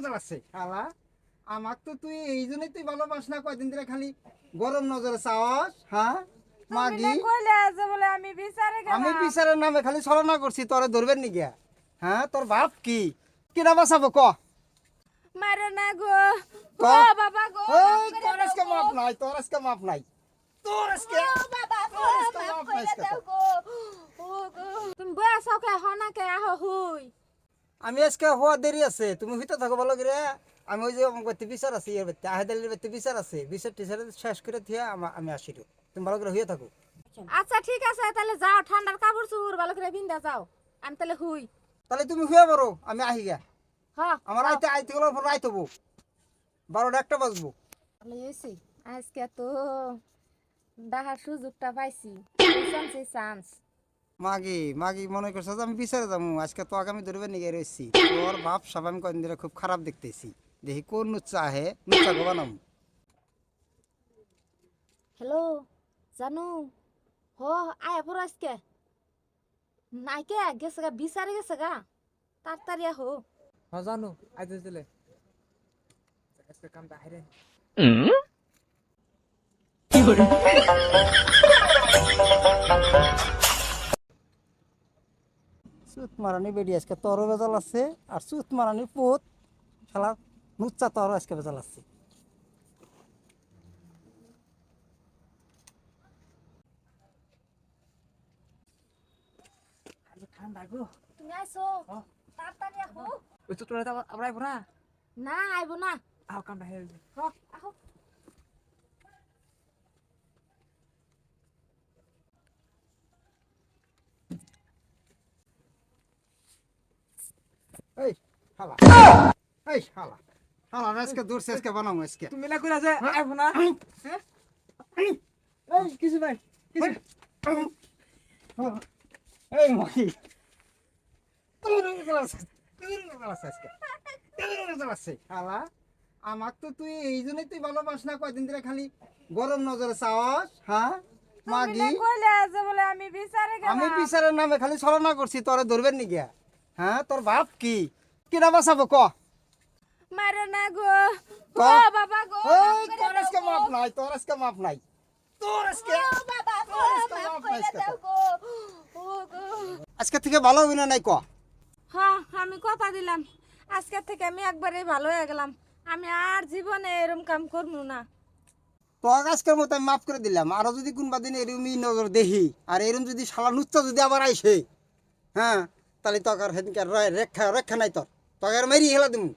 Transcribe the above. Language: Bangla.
জ্বালাচ্ছে শালা। আমাক তো তুই এই জন্যই তুই ভালোবাস না, কয়দিন ধরে খালি গরম নজরে চাওয়াস। হ্যাঁ তুমি মাগি, না কইলে যে বলে আমি বিচারে আমি গেলাম। বিচারের নামে খালি ছলনা করছি, তোরে ধরবেন নি গিয়া? হ্যাঁ তোর বাপ কি কিনা বাঁচাবো ক মারো না গো। ক ও বাবা গো, এই মাফ তোর করে আজকে দাও মাপ গো। নাই, তোর আজকে মাপ নাই, তোর আজকে ও বাবা গো, তোর আজকে মাফ মাপ নাই করে আজকে দাও তোর। গো। ও গো, তুমি বয়া সকে হনাকে আহ হুই। আমি আজকে হওয়া দেরি আছে, তুমি হইতে থাকো ভালো করে। আমি ওই যে বাড়িতে বিচার আছে, ইয়ের বাড়িতে আহেদালির বাড়িতে বিচার আছে, বিচার টিচার শেষ করে দিয়ে আমি আসি রে। তুমি ভালো করে হইয়া থাকো। আচ্ছা ঠিক আছে, তাহলে যাও, ঠান্ডার কাপড় চুপড় ভালো করে বিন্দা যাও। আমি তাহলে হুই। তাহলে তুমি হইয়া পারো, আমি আহি গা। হ্যাঁ আমার আইতে গেলে রাইত হবো, 12টা 1টা বাজবো। হয়েছি আজকে তো ডাহার সুযোগটা পাইছি। Chance chance. মাগি মাগি মনে করছো যে আমি বিচারে যাবো, আজকে তো আগামী ধরবে নিয়ে রয়েছি। তোর বাপ সব আমি কদিন ধরে খুব খারাপ দেখতেছি, দেখি কোন নুচ্চা আহে, নুচ্চা গোবা নাম। হ্যালো জানু, হ আয় পর আজকে নাইকে গেছে গা, বিচারে গেছে গা, তাড়াতাড়ি আহো। হ্যাঁ জানো আইতে দিলে আজকে কামটা হাইরে সুত মারানি বেডি আজকে তোরও বেজাল আছে, আর সুত মারানি পুত শালা নুচ্চা তোরও আজকে বেজাল আছে। ঠান্ডা গো। তুমি আইছো, হ্যাঁ। তাড়াতাড়ি আহো। ওই তো তোরা তো আবার আইবো না। না আইবো না। আহ কামটা হাইরে হ আহো। এই শালা, এই শালা, শালা আজকে দূরছে, আজকে বানাবো আজকে। তুমি না কইরা যে আইবো না। হ্যাঁ এই কিছু নাই কিছু। এই মাগি, তোর বেজাল আছে, তোর বেজাল আছে আজকে, তোর বেজাল আছে শালা। আমাক তো তুই এই জন্যই তুই ভালোবাস না, কয়দিন ধরে খালি গরম নজরে চাওয়াস। হ্যাঁ তুমি মাগি, না কইলে যে বলে আমি বিচারে আমি গেলাম। বিচারের নামে খালি ছলনা করছি, তোরে ধরবেন নি গিয়া? হ্যাঁ তোর বাপ কি কিনা বাঁচাবো ক মারো না গো। ক ও বাবা গো, এই মাফ করে তোর দাও আজকে গো। মাপ নাই, তোর আজকে মাপ নাই, তোর আজকে ও বাবা গো, তোর আজকে মাফ মাপ নাই করে আজকে দাও তোর। গো। ও গো, আজকে থেকে ভালো হবি না নাই ক? হ্যাঁ আমি কথা দিলাম, আজকে থেকে আমি একবারে ভালো হয়ে গেলাম। আমি আর জীবনে এরম কাম করবো না। তোর আজকের মতো আমি মাফ করে দিলাম, আরো যদি কোনবা দিন এরম নজর দেখি, আর এরম যদি শালা নুচ্চা যদি আবার আইসে, হ্যাঁ তাহলে তোর আর সেদিনকে রক্ষা রক্ষা নাই, তোর তোকে আর মেরি হেলা দিমু।